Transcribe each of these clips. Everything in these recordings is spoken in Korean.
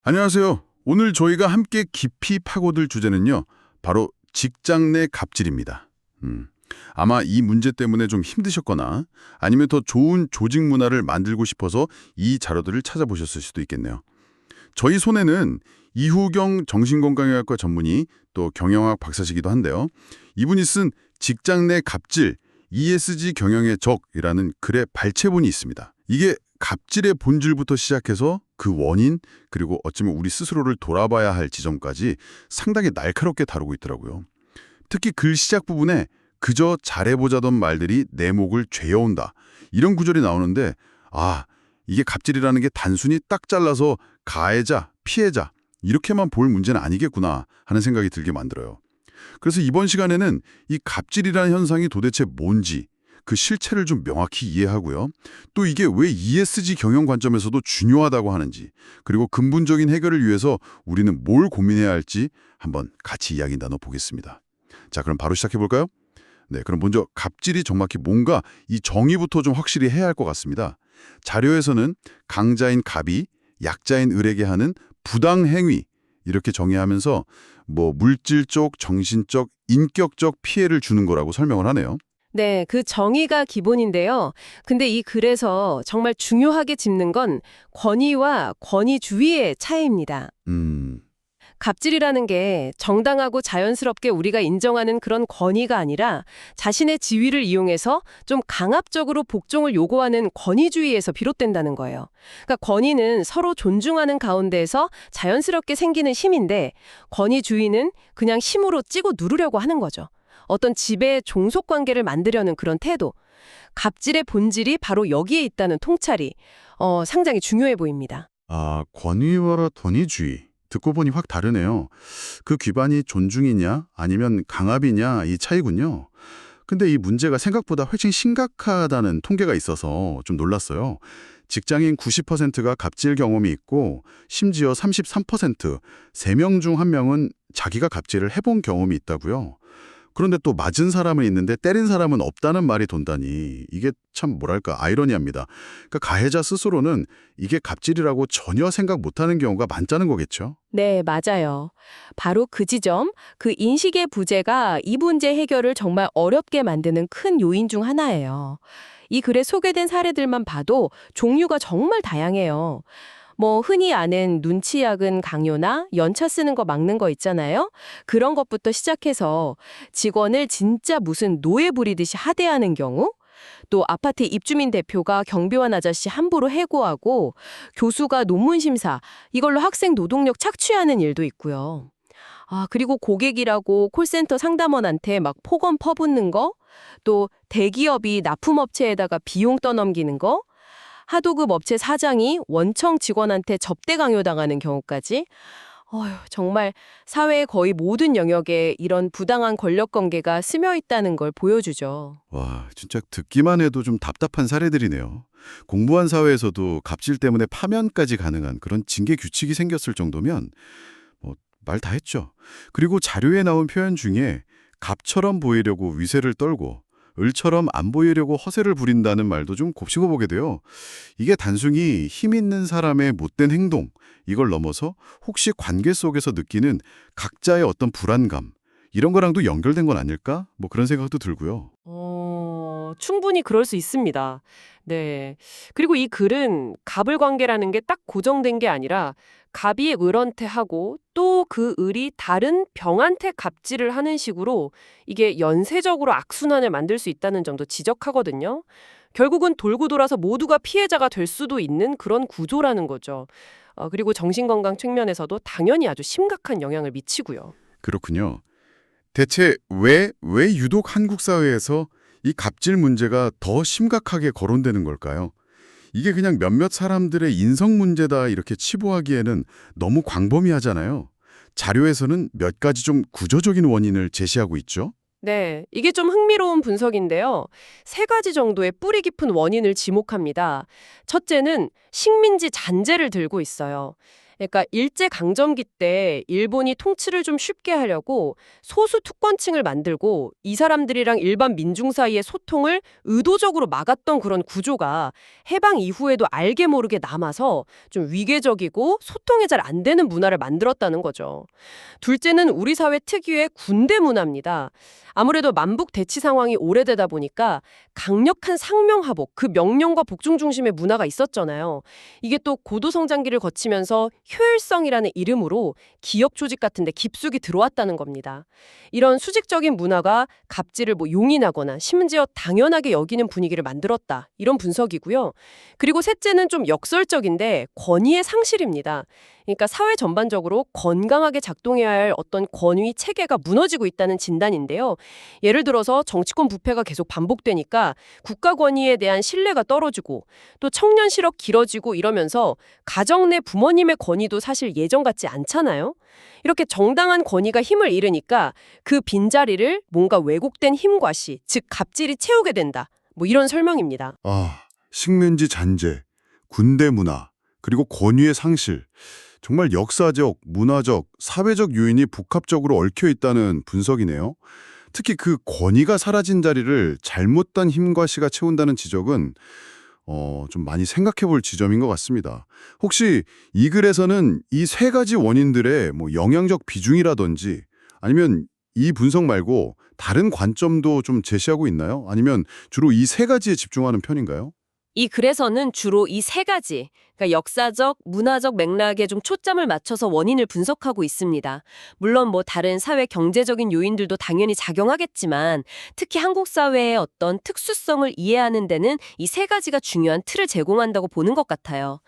안녕하세요. 오늘 저희가 함께 깊이 파고들 주제는요. 바로 직장 내 갑질입니다. 아마 이 문제 때문에 좀 힘드셨거나 아니면 더 좋은 조직 문화를 만들고 싶어서 이 자료들을 찾아보셨을 수도 있겠네요. 저희 손에는 이후경 정신건강의학과 전문의 또 경영학 박사시기도 한데요. 이분이 쓴 직장 내 갑질, ESG 경영의 적이라는 글의 발췌본이 있습니다. 이게 갑질의 본질부터 시작해서 그 원인 그리고 어쩌면 우리 스스로를 돌아봐야 할 지점까지 상당히 날카롭게 다루고 있더라고요. 특히 글 시작 부분에 그저 잘해보자던 말들이 내 목을 죄어온다. 이런 구절이 나오는데 이게 갑질이라는 게 단순히 딱 잘라서 가해자, 피해자 이렇게만 볼 문제는 아니겠구나 하는 생각이 들게 만들어요. 그래서 이번 시간에는 이 갑질이라는 현상이 도대체 뭔지 그 실체를 좀 명확히 이해하고요. 또 이게 왜 ESG 경영 관점에서도 중요하다고 하는지, 그리고 근본적인 해결을 위해서 우리는 뭘 고민해야 할지 한번 같이 이야기 나눠보겠습니다. 자, 그럼 바로 시작해볼까요? 네, 그럼 먼저 갑질이 정확히 뭔가 이 정의부터 좀 확실히 해야 할 것 같습니다. 자료에서는 강자인 갑이 약자인 을에게 하는 부당행위 이렇게 정의하면서 물질적, 정신적, 인격적 피해를 주는 거라고 설명을 하네요. 네, 그 정의가 기본인데요. 근데 이 글에서 정말 중요하게 짚는 건 권위와 권위주의의 차이입니다. 음, 갑질이라는 게 정당하고 자연스럽게 우리가 인정하는 그런 권위가 아니라 자신의 지위를 이용해서 좀 강압적으로 복종을 요구하는 권위주의에서 비롯된다는 거예요. 그러니까 권위는 서로 존중하는 가운데에서 자연스럽게 생기는 힘인데 권위주의는 그냥 힘으로 찌고 누르려고 하는 거죠. 어떤 지배 종속 관계를 만들려는 그런 태도. 갑질의 본질이 바로 여기에 있다는 통찰이 상당히 중요해 보입니다. 권위와 권위주의. 듣고 보니 확 다르네요. 그 기반이 존중이냐 아니면 강압이냐 이 차이군요. 근데 이 문제가 생각보다 훨씬 심각하다는 통계가 있어서 좀 놀랐어요. 직장인 90%가 갑질 경험이 있고 심지어 33%, 3명 중 1명은 자기가 갑질을 해본 경험이 있다고요. 그런데 또 맞은 사람은 있는데 때린 사람은 없다는 말이 돈다니 이게 참 뭐랄까 아이러니합니다. 그러니까 가해자 스스로는 이게 갑질이라고 전혀 생각 못하는 경우가 많다는 거겠죠. 네, 맞아요. 바로 그 지점, 그 인식의 부재가 이 문제 해결을 정말 어렵게 만드는 큰 요인 중 하나예요. 이 글에 소개된 사례들만 봐도 종류가 정말 다양해요. 흔히 아는 눈치 약은 강요나 연차 쓰는 거 막는 거 있잖아요. 그런 것부터 시작해서 직원을 진짜 무슨 노예 부리듯이 하대하는 경우, 또 아파트 입주민 대표가 경비원 아저씨 함부로 해고하고 교수가 논문 심사, 이걸로 학생 노동력 착취하는 일도 있고요. 그리고 고객이라고 콜센터 상담원한테 막 폭언 퍼붓는 거, 또 대기업이 납품업체에다가 비용 떠넘기는 거, 하도급 업체 사장이 원청 직원한테 접대 강요당하는 경우까지 정말 사회의 거의 모든 영역에 이런 부당한 권력 관계가 스며 있다는 걸 보여주죠. 와, 진짜 듣기만 해도 좀 답답한 사례들이네요. 공부한 사회에서도 갑질 때문에 파면까지 가능한 그런 징계 규칙이 생겼을 정도면 말 다 했죠. 그리고 자료에 나온 표현 중에 갑처럼 보이려고 위세를 떨고 을처럼 안 보이려고 허세를 부린다는 말도 좀 곱씹어 보게 돼요. 이게 단순히 힘 있는 사람의 못된 행동, 이걸 넘어서 혹시 관계 속에서 느끼는 각자의 어떤 불안감, 이런 거랑도 연결된 건 아닐까? 그런 생각도 들고요. 충분히 그럴 수 있습니다. 네. 그리고 이 글은 갑을 관계라는 게 딱 고정된 게 아니라 갑이 을한테 하고 또 그 을이 다른 병한테 갑질을 하는 식으로 이게 연쇄적으로 악순환을 만들 수 있다는 점도 지적하거든요. 결국은 돌고 돌아서 모두가 피해자가 될 수도 있는 그런 구조라는 거죠. 그리고 정신건강 측면에서도 당연히 아주 심각한 영향을 미치고요. 그렇군요. 대체 왜 유독 한국 사회에서 이 갑질 문제가 더 심각하게 거론되는 걸까요? 이게 그냥 몇몇 사람들의 인성 문제다 이렇게 치부하기에는 너무 광범위하잖아요. 자료에서는 몇 가지 좀 구조적인 원인을 제시하고 있죠. 네, 이게 좀 흥미로운 분석인데요. 세 가지 정도의 뿌리 깊은 원인을 지목합니다. 첫째는 식민지 잔재를 들고 있어요. 그러니까 일제강점기 때 일본이 통치를 좀 쉽게 하려고 소수 특권층을 만들고 이 사람들이랑 일반 민중 사이의 소통을 의도적으로 막았던 그런 구조가 해방 이후에도 알게 모르게 남아서 좀 위계적이고 소통이 잘 안 되는 문화를 만들었다는 거죠. 둘째는 우리 사회 특유의 군대 문화입니다. 아무래도 만북 대치 상황이 오래되다 보니까 강력한 상명하복, 그 명령과 복종 중심의 문화가 있었잖아요. 이게 또 고도 성장기를 거치면서 효율성이라는 이름으로 기업 조직 같은 데 깊숙이 들어왔다는 겁니다. 이런 수직적인 문화가 갑질을 용인하거나 심지어 당연하게 여기는 분위기를 만들었다. 이런 분석이고요. 그리고 셋째는 좀 역설적인데 권위의 상실입니다. 그러니까 사회 전반적으로 건강하게 작동해야 할 어떤 권위 체계가 무너지고 있다는 진단인데요. 예를 들어서 정치권 부패가 계속 반복되니까 국가 권위에 대한 신뢰가 떨어지고 또 청년 실업 길어지고 이러면서 가정 내 부모님의 권위도 사실 예전 같지 않잖아요. 이렇게 정당한 권위가 힘을 잃으니까 그 빈자리를 뭔가 왜곡된 힘과시, 즉 갑질이 채우게 된다. 이런 설명입니다. 식민지 잔재, 군대 문화, 그리고 권위의 상실. 정말 역사적, 문화적, 사회적 요인이 복합적으로 얽혀 있다는 분석이네요. 특히 그 권위가 사라진 자리를 잘못된 힘과 시가 채운다는 지적은 좀 많이 생각해 볼 지점인 것 같습니다. 혹시 이 글에서는 이 세 가지 원인들의 영향적 비중이라든지 아니면 이 분석 말고 다른 관점도 좀 제시하고 있나요? 아니면 주로 이 세 가지에 집중하는 편인가요? 이 글에서는 주로 이 세 가지, 그러니까 역사적, 문화적 맥락에 좀 초점을 맞춰서 원인을 분석하고 있습니다. 물론 다른 사회 경제적인 요인들도 당연히 작용하겠지만 특히 한국 사회의 어떤 특수성을 이해하는 데는 이 세 가지가 중요한 틀을 제공한다고 보는 것 같아요.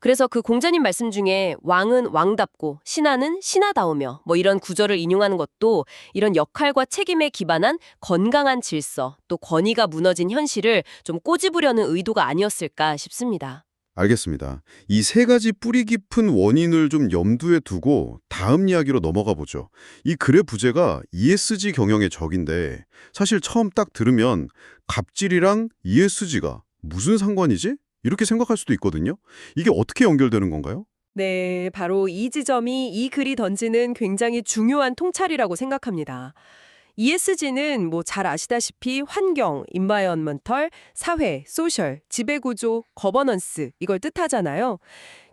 그래서 그 공자님 말씀 중에 왕은 왕답고 신하는 신하다우며 이런 구절을 인용하는 것도 이런 역할과 책임에 기반한 건강한 질서, 또 권위가 무너진 현실을 좀 꼬집으려는 의도가 아니었을까 싶습니다. 알겠습니다. 이 세 가지 뿌리 깊은 원인을 좀 염두에 두고 다음 이야기로 넘어가 보죠. 이 글의 부제가 ESG 경영의 적인데 사실 처음 딱 들으면 갑질이랑 ESG가 무슨 상관이지? 이렇게 생각할 수도 있거든요. 이게 어떻게 연결되는 건가요? 네, 바로 이 지점이 이 글이 던지는 굉장히 중요한 통찰이라고 생각합니다. ESG는 잘 아시다시피 환경, environmental, 사회, social, 지배구조, 거버넌스 이걸 뜻하잖아요.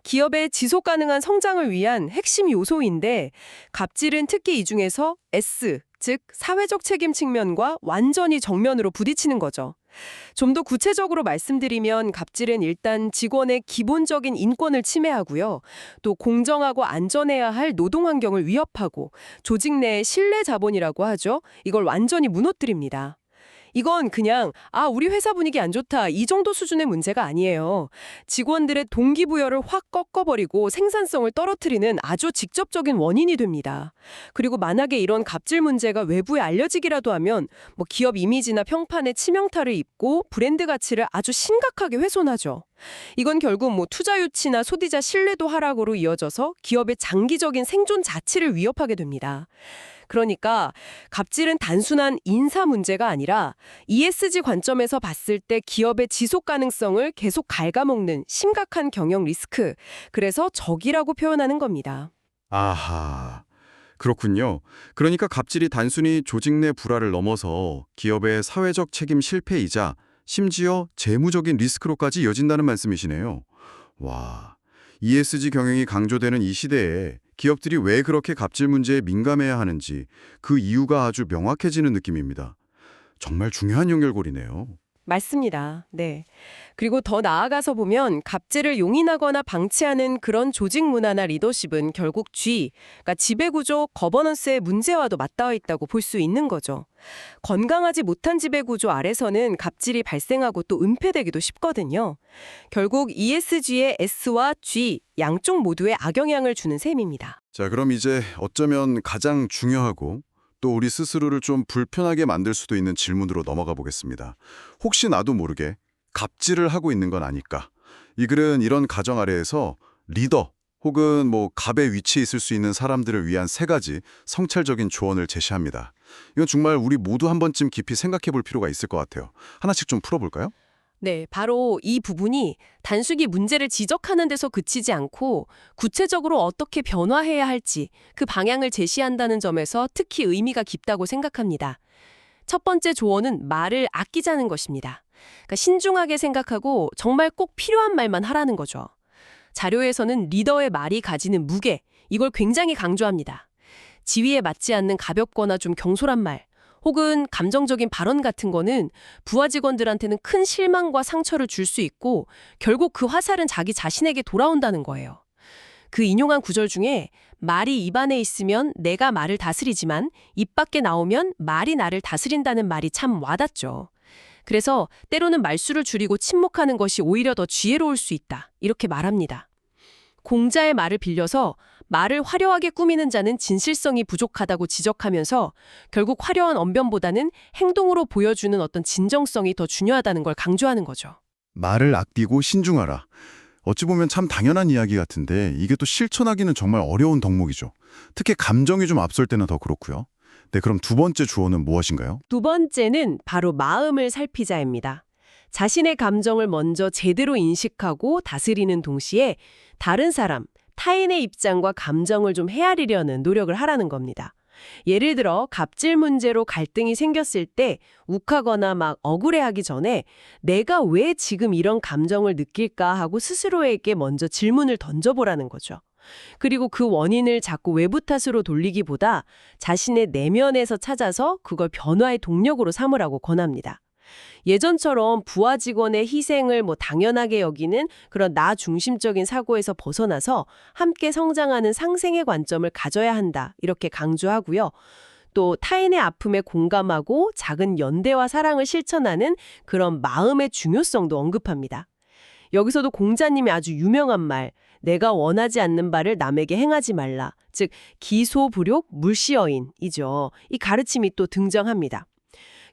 기업의 지속 가능한 성장을 위한 핵심 요소인데 갑질은 특히 이 중에서 S, 즉 사회적 책임 측면과 완전히 정면으로 부딪히는 거죠. 좀 더 구체적으로 말씀드리면 갑질은 일단 직원의 기본적인 인권을 침해하고요. 또 공정하고 안전해야 할 노동 환경을 위협하고 조직 내의 신뢰 자본이라고 하죠. 이걸 완전히 무너뜨립니다. 이건 그냥 우리 회사 분위기 안 좋다 이 정도 수준의 문제가 아니에요. 직원들의 동기부여를 확 꺾어버리고 생산성을 떨어뜨리는 아주 직접적인 원인이 됩니다. 그리고 만약에 이런 갑질 문제가 외부에 알려지기라도 하면 기업 이미지나 평판에 치명타를 입고 브랜드 가치를 아주 심각하게 훼손하죠. 이건 결국 투자 유치나 소비자 신뢰도 하락으로 이어져서 기업의 장기적인 생존 자체를 위협하게 됩니다. 그러니까 갑질은 단순한 인사 문제가 아니라 ESG 관점에서 봤을 때 기업의 지속 가능성을 계속 갉아먹는 심각한 경영 리스크, 그래서 적이라고 표현하는 겁니다. 아하, 그렇군요. 그러니까 갑질이 단순히 조직 내 불화를 넘어서 기업의 사회적 책임 실패이자 심지어 재무적인 리스크로까지 이어진다는 말씀이시네요. 와, ESG 경영이 강조되는 이 시대에 기업들이 왜 그렇게 갑질 문제에 민감해야 하는지 그 이유가 아주 명확해지는 느낌입니다. 정말 중요한 연결고리네요. 맞습니다. 네. 그리고 더 나아가서 보면 갑질을 용인하거나 방치하는 그런 조직 문화나 리더십은 결국 그러니까 지배구조, 거버넌스의 문제와도 맞닿아 있다고 볼 수 있는 거죠. 건강하지 못한 지배구조 아래서는 갑질이 발생하고 또 은폐되기도 쉽거든요. 결국 ESG의 S와 G 양쪽 모두에 악영향을 주는 셈입니다. 자, 그럼 이제 어쩌면 가장 중요하고 또 우리 스스로를 좀 불편하게 만들 수도 있는 질문으로 넘어가 보겠습니다. 혹시 나도 모르게 갑질을 하고 있는 건 아닐까? 이 글은 이런 가정 아래에서 리더 혹은 갑의 위치에 있을 수 있는 사람들을 위한 세 가지 성찰적인 조언을 제시합니다. 이건 정말 우리 모두 한 번쯤 깊이 생각해 볼 필요가 있을 것 같아요. 하나씩 좀 풀어볼까요? 네, 바로 이 부분이 단순히 문제를 지적하는 데서 그치지 않고 구체적으로 어떻게 변화해야 할지 그 방향을 제시한다는 점에서 특히 의미가 깊다고 생각합니다. 첫 번째 조언은 말을 아끼자는 것입니다. 그러니까 신중하게 생각하고 정말 꼭 필요한 말만 하라는 거죠. 자료에서는 리더의 말이 가지는 무게, 이걸 굉장히 강조합니다. 지위에 맞지 않는 가볍거나 좀 경솔한 말, 혹은 감정적인 발언 같은 거는 부하 직원들한테는 큰 실망과 상처를 줄 수 있고 결국 그 화살은 자기 자신에게 돌아온다는 거예요. 그 인용한 구절 중에 말이 입 안에 있으면 내가 말을 다스리지만 입 밖에 나오면 말이 나를 다스린다는 말이 참 와닿죠. 그래서 때로는 말수를 줄이고 침묵하는 것이 오히려 더 지혜로울 수 있다. 이렇게 말합니다. 공자의 말을 빌려서 말을 화려하게 꾸미는 자는 진실성이 부족하다고 지적하면서 결국 화려한 언변보다는 행동으로 보여주는 어떤 진정성이 더 중요하다는 걸 강조하는 거죠. 말을 아끼고 신중하라. 어찌 보면 참 당연한 이야기 같은데 이게 또 실천하기는 정말 어려운 덕목이죠. 특히 감정이 좀 앞설 때는 더 그렇고요. 네, 그럼 두 번째 조언은 무엇인가요? 두 번째는 바로 마음을 살피자입니다. 자신의 감정을 먼저 제대로 인식하고 다스리는 동시에 다른 사람, 타인의 입장과 감정을 좀 헤아리려는 노력을 하라는 겁니다. 예를 들어 갑질 문제로 갈등이 생겼을 때 욱하거나 막 억울해하기 전에 내가 왜 지금 이런 감정을 느낄까 하고 스스로에게 먼저 질문을 던져보라는 거죠. 그리고 그 원인을 자꾸 외부 탓으로 돌리기보다 자신의 내면에서 찾아서 그걸 변화의 동력으로 삼으라고 권합니다. 예전처럼 부하 직원의 희생을 당연하게 여기는 그런 나 중심적인 사고에서 벗어나서 함께 성장하는 상생의 관점을 가져야 한다. 이렇게 강조하고요. 또 타인의 아픔에 공감하고 작은 연대와 사랑을 실천하는 그런 마음의 중요성도 언급합니다. 여기서도 공자님의 아주 유명한 말, 내가 원하지 않는 바를 남에게 행하지 말라. 즉 기소불욕 물시어인이죠. 이 가르침이 또 등장합니다.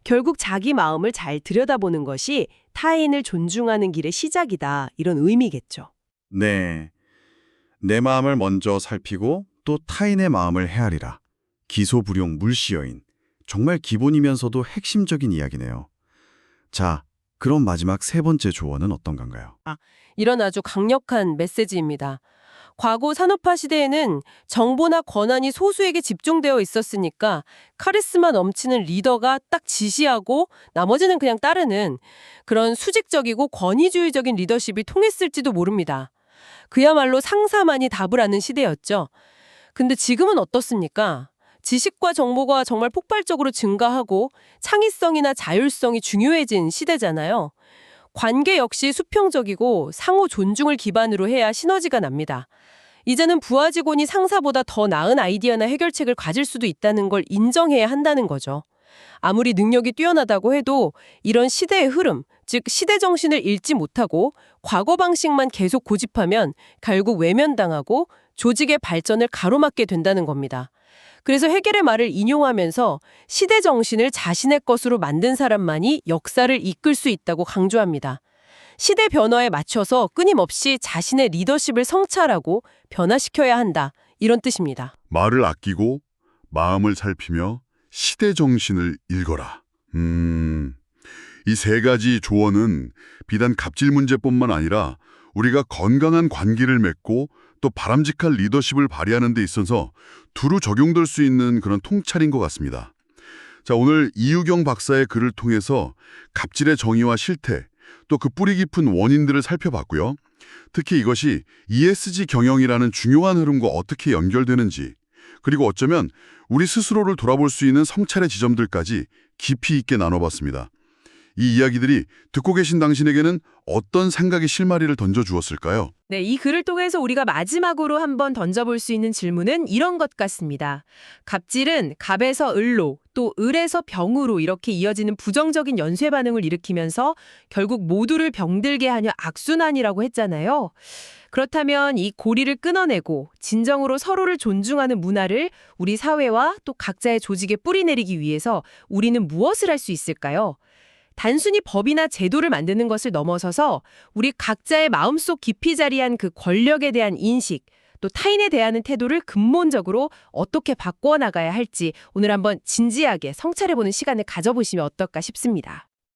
결국 자기 마음을 잘 들여다보는 것이 타인을 존중하는 길의 시작이다. 이런 의미겠죠. 네. 내 마음을 먼저 살피고 또 타인의 마음을 헤아리라. 기소불용 물시여인. 정말 기본이면서도 핵심적인 이야기네요. 자, 그럼 마지막 세 번째 조언은 어떤 건가요? 이런 아주 강력한 메시지입니다. 과거 산업화 시대에는 정보나 권한이 소수에게 집중되어 있었으니까 카리스마 넘치는 리더가 딱 지시하고 나머지는 그냥 따르는 그런 수직적이고 권위주의적인 리더십이 통했을지도 모릅니다. 그야말로 상사만이 답을 아는 시대였죠. 근데 지금은 어떻습니까? 지식과 정보가 정말 폭발적으로 증가하고 창의성이나 자율성이 중요해진 시대잖아요. 관계 역시 수평적이고 상호 존중을 기반으로 해야 시너지가 납니다. 이제는 부하 직원이 상사보다 더 나은 아이디어나 해결책을 가질 수도 있다는 걸 인정해야 한다는 거죠. 아무리 능력이 뛰어나다고 해도 이런 시대의 흐름, 즉 시대 정신을 읽지 못하고 과거 방식만 계속 고집하면 결국 외면당하고 조직의 발전을 가로막게 된다는 겁니다. 그래서 해겔의 말을 인용하면서 시대 정신을 자신의 것으로 만든 사람만이 역사를 이끌 수 있다고 강조합니다. 시대 변화에 맞춰서 끊임없이 자신의 리더십을 성찰하고 변화시켜야 한다. 이런 뜻입니다. 말을 아끼고 마음을 살피며 시대 정신을 읽어라. 이 세 가지 조언은 비단 갑질 문제뿐만 아니라 우리가 건강한 관계를 맺고 또 바람직한 리더십을 발휘하는 데 있어서 두루 적용될 수 있는 그런 통찰인 것 같습니다. 자, 오늘 이유경 박사의 글을 통해서 갑질의 정의와 실태, 또 그 뿌리 깊은 원인들을 살펴봤고요. 특히 이것이 ESG 경영이라는 중요한 흐름과 어떻게 연결되는지, 그리고 어쩌면 우리 스스로를 돌아볼 수 있는 성찰의 지점들까지 깊이 있게 나눠봤습니다. 이 이야기들이 듣고 계신 당신에게는 어떤 생각의 실마리를 던져주었을까요? 네, 이 글을 통해서 우리가 마지막으로 한번 던져볼 수 있는 질문은 이런 것 같습니다. 갑질은 갑에서 을로, 또 을에서 병으로 이렇게 이어지는 부정적인 연쇄 반응을 일으키면서 결국 모두를 병들게 하려 악순환이라고 했잖아요. 그렇다면 이 고리를 끊어내고 진정으로 서로를 존중하는 문화를 우리 사회와 또 각자의 조직에 뿌리내리기 위해서 우리는 무엇을 할 수 있을까요? 단순히 법이나 제도를 만드는 것을 넘어서서 우리 각자의 마음속 깊이 자리한 그 권력에 대한 인식, 또 타인에 대한 태도를 근본적으로 어떻게 바꿔 나가야 할지 오늘 한번 진지하게 성찰해보는 시간을 가져보시면 어떨까 싶습니다.